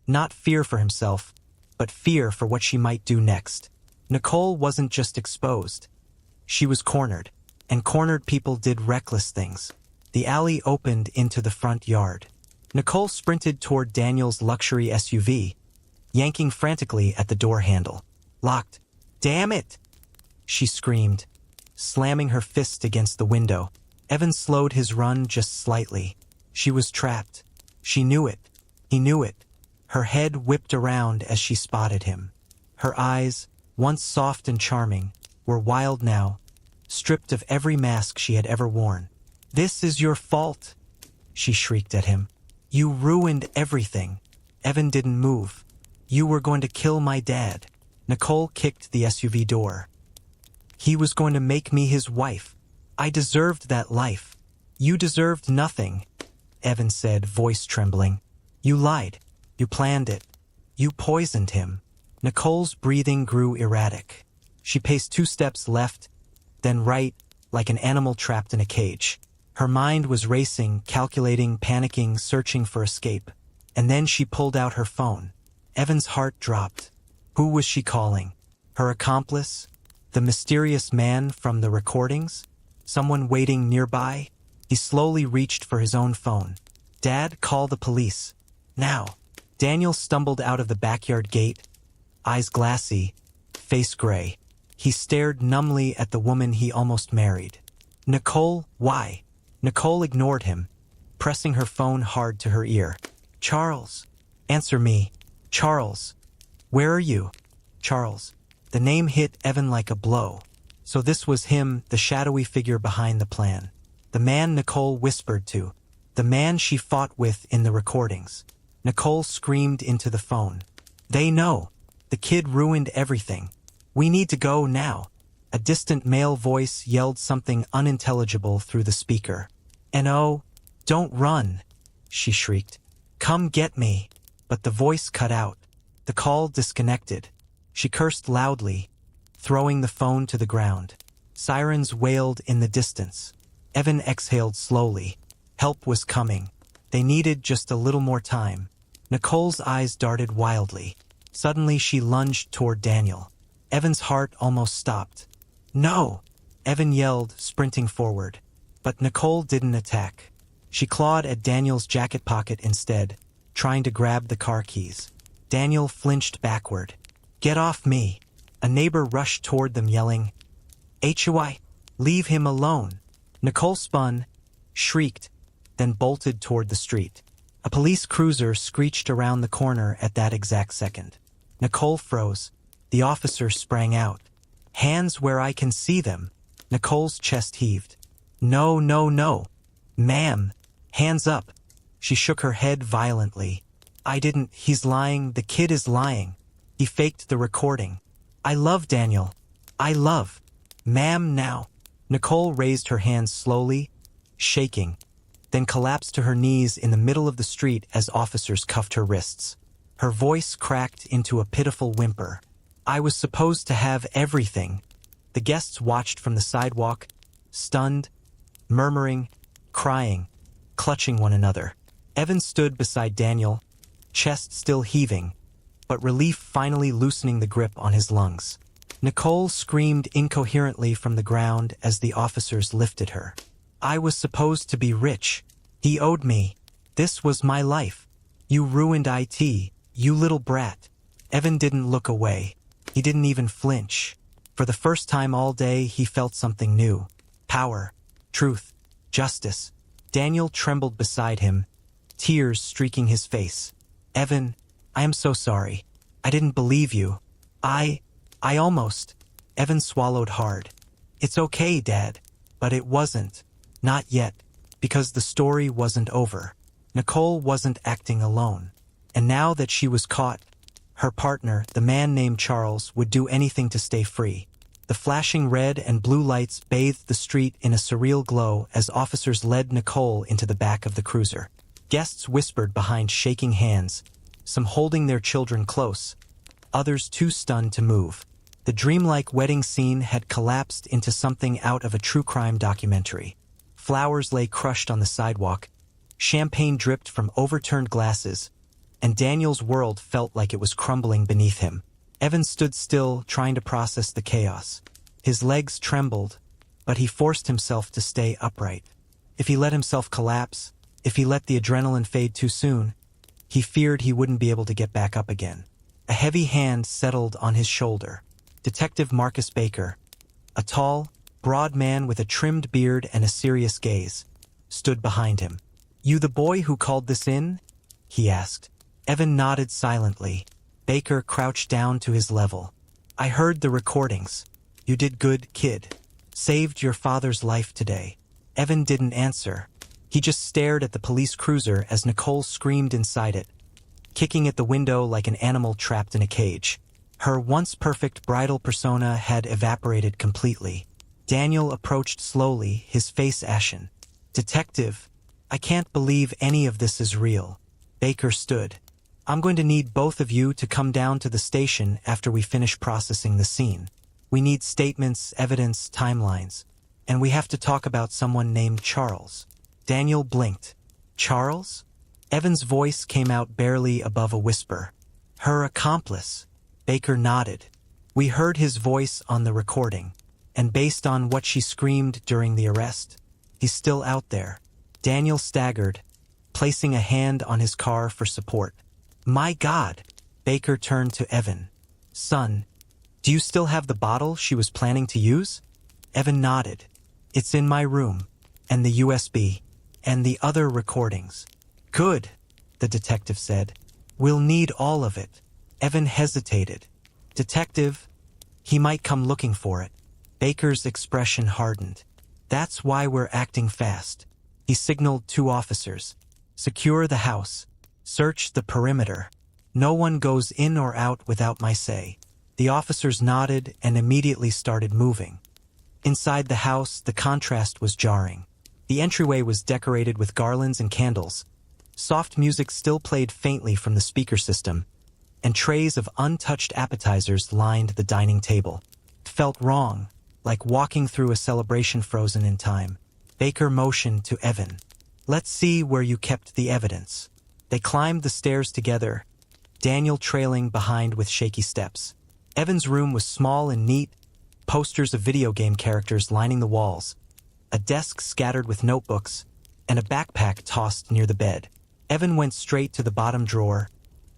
Not fear for himself, but fear for what she might do next. Nicole wasn't just exposed. She was cornered, and cornered people did reckless things. The alley opened into the front yard. Nicole sprinted toward Daniel's luxury SUV, yanking frantically at the door handle. Locked. Damn it! She screamed, slamming her fist against the window. Evan slowed his run just slightly. She was trapped. She knew it. He knew it. Her head whipped around as she spotted him. Her eyes, once soft and charming, were wild now, stripped of every mask she had ever worn. "This is your fault," she shrieked at him. "You ruined everything." Evan didn't move. "You were going to kill my dad." Nicole kicked the SUV door. "He was going to make me his wife. I deserved that life." "You deserved nothing," Evan said, voice trembling. "You lied. You planned it. You poisoned him." Nicole's breathing grew erratic. She paced 2 steps left, then right, like an animal trapped in a cage. Her mind was racing, calculating, panicking, searching for escape. And then she pulled out her phone. Evan's heart dropped. Who was she calling? Her accomplice? The mysterious man from the recordings? Someone waiting nearby? He slowly reached for his own phone. "Dad, call the police. Now." Daniel stumbled out of the backyard gate, eyes glassy, face gray. He stared numbly at the woman he almost married. "Nicole, why?" Nicole ignored him, pressing her phone hard to her ear. "Charles. Answer me. Charles. Where are you?" Charles. The name hit Evan like a blow. So this was him, the shadowy figure behind the plan. The man Nicole whispered to. The man she fought with in the recordings. Nicole screamed into the phone. "They know. The kid ruined everything. We need to go now." A distant male voice yelled something unintelligible through the speaker. "No, don't run," she shrieked. "Come get me." But the voice cut out. The call disconnected. She cursed loudly, throwing the phone to the ground. Sirens wailed in the distance. Evan exhaled slowly. Help was coming. They needed just a little more time. Nicole's eyes darted wildly. Suddenly she lunged toward Daniel. Evan's heart almost stopped. "No!" Evan yelled, sprinting forward. But Nicole didn't attack. She clawed at Daniel's jacket pocket instead, trying to grab the car keys. Daniel flinched backward. "Get off me!" A neighbor rushed toward them yelling, "HOI! Leave him alone!" Nicole spun, shrieked, then bolted toward the street. A police cruiser screeched around the corner at that exact second. Nicole froze. The officer sprang out. "Hands where I can see them." Nicole's chest heaved. "No, no, no. Ma'am, hands up." She shook her head violently. "I didn't. He's lying. The kid is lying. He faked the recording. I love Daniel. I love. Ma'am, now." Nicole raised her hands slowly, shaking, then collapsed to her knees in the middle of the street as officers cuffed her wrists. Her voice cracked into a pitiful whimper. "I was supposed to have everything." The guests watched from the sidewalk, stunned, murmuring, crying, clutching one another. Evan stood beside Daniel, chest still heaving, but relief finally loosening the grip on his lungs. Nicole screamed incoherently from the ground as the officers lifted her. "I was supposed to be rich. He owed me. This was my life. You ruined IT, you little brat." Evan didn't look away. He didn't even flinch. For the first time all day, he felt something new. Power, truth, justice. Daniel trembled beside him, tears streaking his face. "Evan, I am so sorry. I didn't believe you. I almost." Evan swallowed hard. "It's okay, Dad." But it wasn't. Not yet. Because the story wasn't over. Nicole wasn't acting alone. And now that she was caught, her partner, the man named Charles, would do anything to stay free. The flashing red and blue lights bathed the street in a surreal glow as officers led Nicole into the back of the cruiser. Guests whispered behind shaking hands, some holding their children close, others too stunned to move. The dreamlike wedding scene had collapsed into something out of a true crime documentary. Flowers lay crushed on the sidewalk, champagne dripped from overturned glasses, and Daniel's world felt like it was crumbling beneath him. Evan stood still, trying to process the chaos. His legs trembled, but he forced himself to stay upright. If he let himself collapse, if he let the adrenaline fade too soon, he feared he wouldn't be able to get back up again. A heavy hand settled on his shoulder. Detective Marcus Baker, a tall, broad man with a trimmed beard and a serious gaze, stood behind him. "You the boy who called this in?" he asked. Evan nodded silently. Baker crouched down to his level. "I heard the recordings. You did good, kid. Saved your father's life today." Evan didn't answer. He just stared at the police cruiser as Nicole screamed inside it, kicking at the window like an animal trapped in a cage. Her once-perfect bridal persona had evaporated completely. Daniel approached slowly, his face ashen. "Detective, I can't believe any of this is real." Baker stood. "I'm going to need both of you to come down to the station after we finish processing the scene. We need statements, evidence, timelines. And we have to talk about someone named Charles." Daniel blinked. "Charles?" Evan's voice came out barely above a whisper. "Her accomplice." Baker nodded. "We heard his voice on the recording. And based on what she screamed during the arrest, he's still out there." Daniel staggered, placing a hand on his car for support. "My God!" Baker turned to Evan. "Son, do you still have the bottle she was planning to use?" Evan nodded. "It's in my room. And the USB. And the other recordings." "Good," the detective said. "We'll need all of it." Evan hesitated. "Detective, he might come looking for it." Baker's expression hardened. "That's why we're acting fast." He signaled 2 officers. "Secure the house. Search the perimeter. No one goes in or out without my say." The officers nodded and immediately started moving. Inside the house, the contrast was jarring. The entryway was decorated with garlands and candles. Soft music still played faintly from the speaker system, and trays of untouched appetizers lined the dining table. It felt wrong, like walking through a celebration frozen in time. Baker motioned to Evan. "Let's see where you kept the evidence." They climbed the stairs together, Daniel trailing behind with shaky steps. Evan's room was small and neat, posters of video game characters lining the walls, a desk scattered with notebooks, and a backpack tossed near the bed. Evan went straight to the bottom drawer,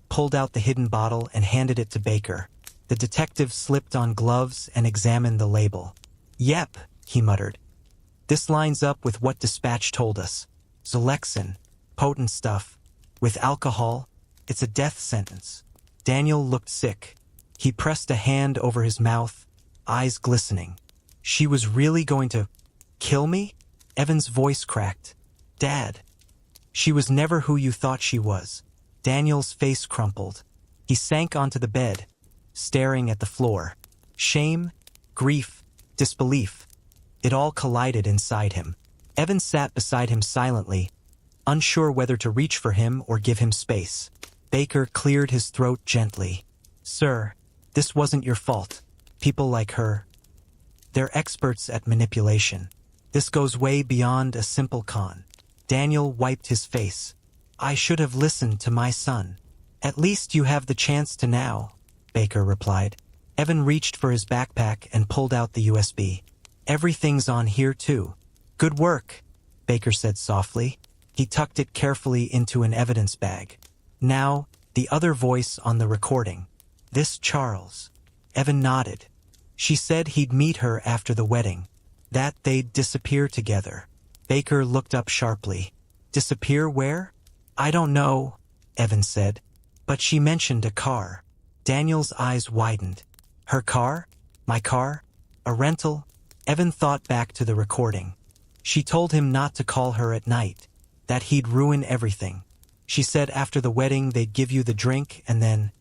pulled out the hidden bottle and handed it to Baker. The detective slipped on gloves and examined the label. "Yep," he muttered. "This lines up with what dispatch told us. Zolexin, potent stuff. With alcohol, it's a death sentence." Daniel looked sick. He pressed a hand over his mouth, eyes glistening. "She was really going to kill me?" Evan's voice cracked. "Dad, she was never who you thought she was." Daniel's face crumpled. He sank onto the bed, staring at the floor. Shame, grief, disbelief. It all collided inside him. Evan sat beside him silently, unsure whether to reach for him or give him space. Baker cleared his throat gently. "Sir, this wasn't your fault. People like her, they're experts at manipulation. This goes way beyond a simple con." Daniel wiped his face. "I should have listened to my son." "At least you have the chance to now," Baker replied. Evan reached for his backpack and pulled out the USB. "Everything's on here too." "Good work," Baker said softly. He tucked it carefully into an evidence bag. Now, the other voice on the recording. "This Charles." Evan nodded. "She said he'd meet her after the wedding, that they'd disappear together." Baker looked up sharply. "Disappear where?" "I don't know," Evan said. "But she mentioned a car." Daniel's eyes widened. "Her car? My car? A rental?" Evan thought back to the recording. She told him not to call her at night, that he'd ruin everything. She said after the wedding they'd give you the drink and then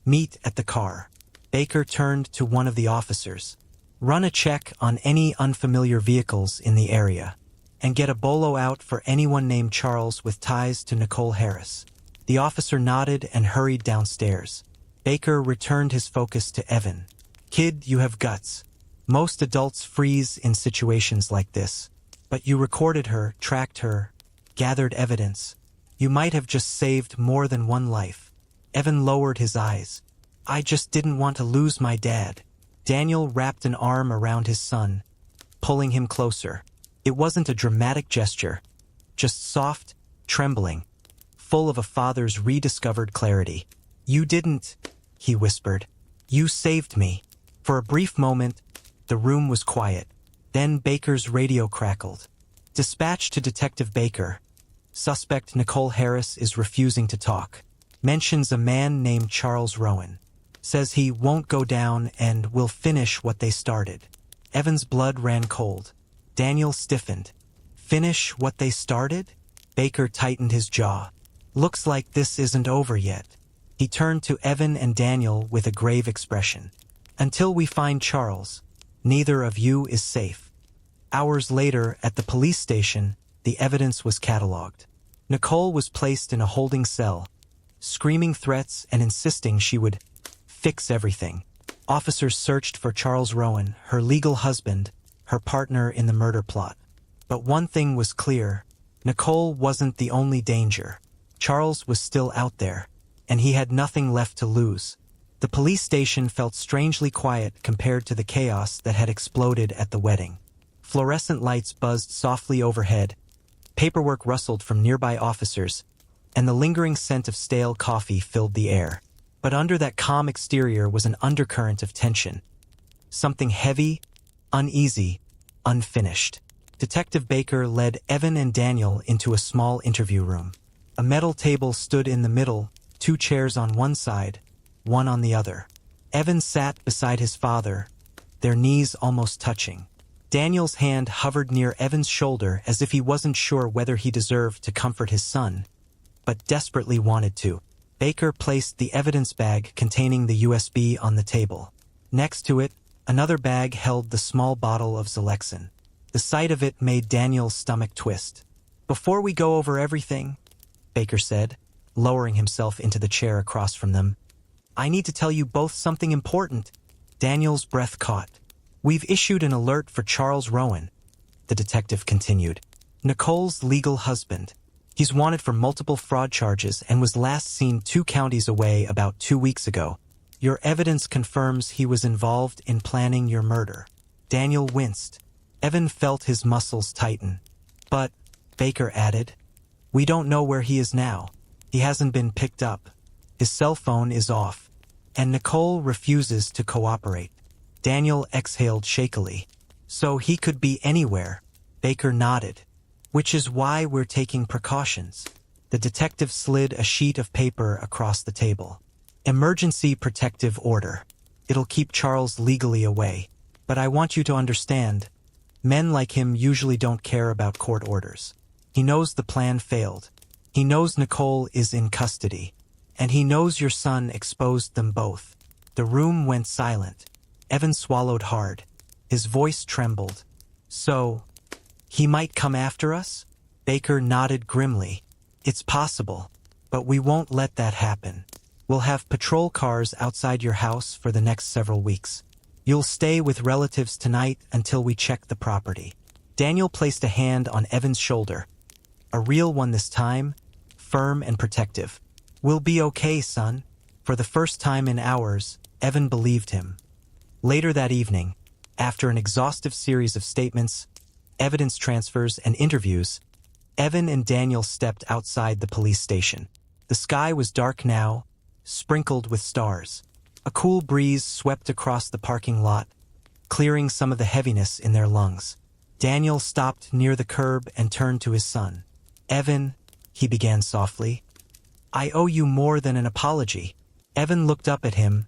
meet at the car. Baker turned to one of the officers. "Run a check on any unfamiliar vehicles in the area, and get a bolo out for anyone named Charles with ties to Nicole Harris." The officer nodded and hurried downstairs. Baker returned his focus to Evan. "Kid, you have guts. Most adults freeze in situations like this. But you recorded her, tracked her, gathered evidence. You might have just saved more than one life." Evan lowered his eyes. "I just didn't want to lose my dad." Daniel wrapped an arm around his son, pulling him closer. It wasn't a dramatic gesture, just soft, trembling, full of a father's rediscovered clarity. "You didn't," he whispered. "You saved me." For a brief moment, the room was quiet. Then Baker's radio crackled. "Dispatch to Detective Baker. Suspect Nicole Harris is refusing to talk. Mentions a man named Charles Rowan. Says he won't go down and will finish what they started." Evan's blood ran cold. Daniel stiffened. "Finish what they started?" Baker tightened his jaw. "Looks like this isn't over yet." He turned to Evan and Daniel with a grave expression. "Until we find Charles, neither of you is safe." Hours later, at the police station, the evidence was catalogued. Nicole was placed in a holding cell, screaming threats and insisting she would fix everything. Officers searched for Charles Rowan, her legal husband, her partner in the murder plot. But one thing was clear: Nicole wasn't the only danger. Charles was still out there, and he had nothing left to lose. The police station felt strangely quiet compared to the chaos that had exploded at the wedding. Fluorescent lights buzzed softly overhead, paperwork rustled from nearby officers, and the lingering scent of stale coffee filled the air. But under that calm exterior was an undercurrent of tension. Something heavy, uneasy, unfinished. Detective Baker led Evan and Daniel into a small interview room. A metal table stood in the middle, 2 chairs on one side, one on the other. Evan sat beside his father, their knees almost touching. Daniel's hand hovered near Evan's shoulder as if he wasn't sure whether he deserved to comfort his son, but desperately wanted to. Baker placed the evidence bag containing the USB on the table. Next to it, another bag held the small bottle of Zalexin. The sight of it made Daniel's stomach twist. "Before we go over everything," Baker said, lowering himself into the chair across from them, "I need to tell you both something important." Daniel's breath caught. "We've issued an alert for Charles Rowan," the detective continued. "Nicole's legal husband. He's wanted for multiple fraud charges and was last seen 2 counties away about 2 weeks ago. Your evidence confirms he was involved in planning your murder." Daniel winced. Evan felt his muscles tighten. "But," Baker added, "we don't know where he is now. He hasn't been picked up. His cell phone is off. And Nicole refuses to cooperate." Daniel exhaled shakily. "So he could be anywhere." Baker nodded. "Which is why we're taking precautions." The detective slid a sheet of paper across the table. "Emergency protective order. It'll keep Charles legally away. But I want you to understand, men like him usually don't care about court orders. He knows the plan failed. He knows Nicole is in custody. And he knows your son exposed them both." The room went silent. Evan swallowed hard. His voice trembled. "So, he might come after us?" Baker nodded grimly. "It's possible, but we won't let that happen. We'll have patrol cars outside your house for the next several weeks. You'll stay with relatives tonight until we check the property." Daniel placed a hand on Evan's shoulder. A real one this time, firm and protective. "We'll be okay, son." For the first time in hours, Evan believed him. Later that evening, after an exhaustive series of statements, evidence transfers, and interviews, Evan and Daniel stepped outside the police station. The sky was dark now, sprinkled with stars. A cool breeze swept across the parking lot, clearing some of the heaviness in their lungs. Daniel stopped near the curb and turned to his son. "Evan," he began softly, "I owe you more than an apology." Evan looked up at him,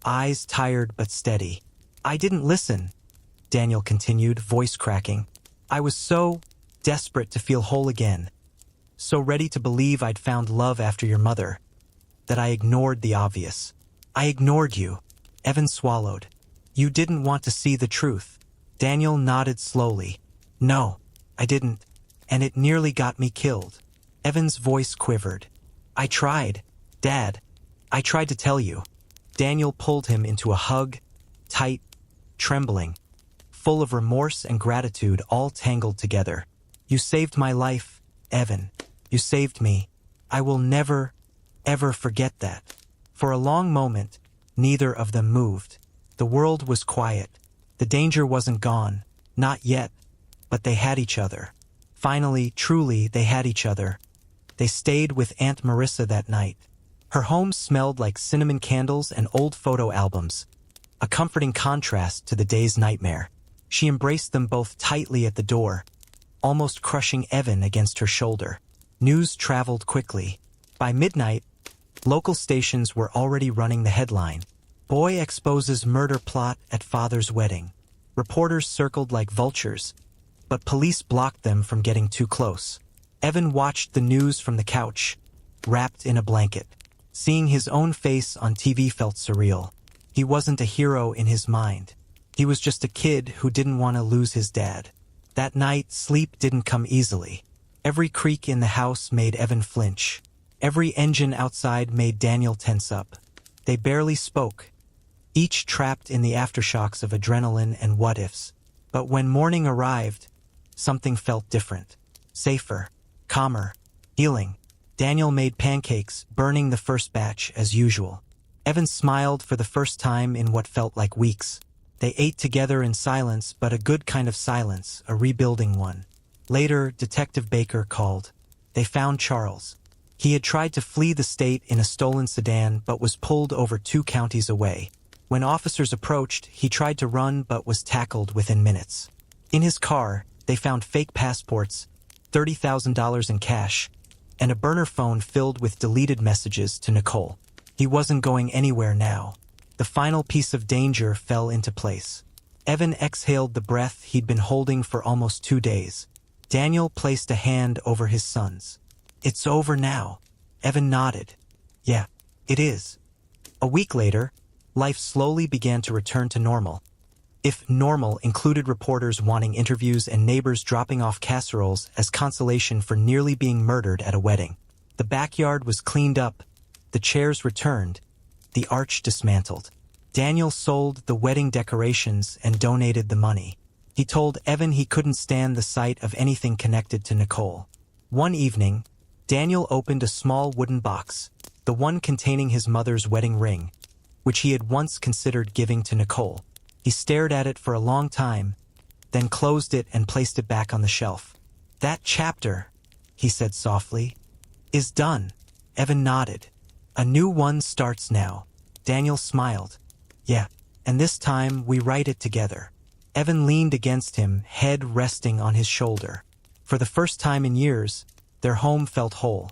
eyes tired but steady. "I didn't listen," Daniel continued, voice cracking. "I was so desperate to feel whole again, so ready to believe I'd found love after your mother, that I ignored the obvious. I ignored you." Evan swallowed. "You didn't want to see the truth." Daniel nodded slowly. "No, I didn't, and it nearly got me killed." Evan's voice quivered. "I tried, Dad. I tried to tell you." Daniel pulled him into a hug, tight, trembling, full of remorse and gratitude all tangled together. "You saved my life, Evan. You saved me. I will never, ever forget that." For a long moment, neither of them moved. The world was quiet. The danger wasn't gone. Not yet. But they had each other. Finally, truly, they had each other. They stayed with Aunt Marissa that night. Her home smelled like cinnamon candles and old photo albums, a comforting contrast to the day's nightmare. She embraced them both tightly at the door, almost crushing Evan against her shoulder. News traveled quickly. By midnight, local stations were already running the headline: "Boy exposes murder plot at father's wedding." Reporters circled like vultures, but police blocked them from getting too close. Evan watched the news from the couch, wrapped in a blanket. Seeing his own face on TV felt surreal. He wasn't a hero in his mind. He was just a kid who didn't want to lose his dad. That night, sleep didn't come easily. Every creak in the house made Evan flinch. Every engine outside made Daniel tense up. They barely spoke, each trapped in the aftershocks of adrenaline and what-ifs. But when morning arrived, something felt different. Safer, calmer, healing. Daniel made pancakes, burning the first batch as usual. Evan smiled for the first time in what felt like weeks. They ate together in silence, but a good kind of silence, a rebuilding one. Later, Detective Baker called. They found Charles. He had tried to flee the state in a stolen sedan but was pulled over 2 counties away. When officers approached, he tried to run but was tackled within minutes. In his car, they found fake passports, $30,000 in cash, and a burner phone filled with deleted messages to Nicole. He wasn't going anywhere now. The final piece of danger fell into place. Evan exhaled the breath he'd been holding for almost 2 days. Daniel placed a hand over his son's. "It's over now." Evan nodded. "Yeah, it is." A week later, life slowly began to return to normal. If normal included reporters wanting interviews and neighbors dropping off casseroles as consolation for nearly being murdered at a wedding. The backyard was cleaned up, the chairs returned, the arch dismantled. Daniel sold the wedding decorations and donated the money. He told Evan he couldn't stand the sight of anything connected to Nicole. One evening, Daniel opened a small wooden box, the one containing his mother's wedding ring, which he had once considered giving to Nicole. He stared at it for a long time, then closed it and placed it back on the shelf. "That chapter," he said softly, "is done." Evan nodded. "A new one starts now." Daniel smiled. "Yeah, and this time we write it together." Evan leaned against him, head resting on his shoulder. For the first time in years, their home felt whole.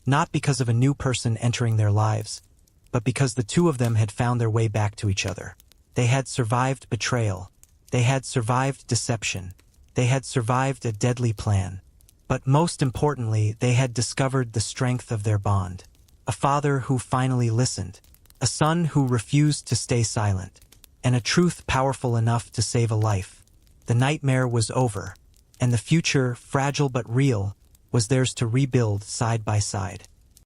Not because of a new person entering their lives, but because the two of them had found their way back to each other. They had survived betrayal. They had survived deception. They had survived a deadly plan. But most importantly, they had discovered the strength of their bond. A father who finally listened. A son who refused to stay silent. And a truth powerful enough to save a life. The nightmare was over. And the future, fragile but real, was theirs to rebuild side by side.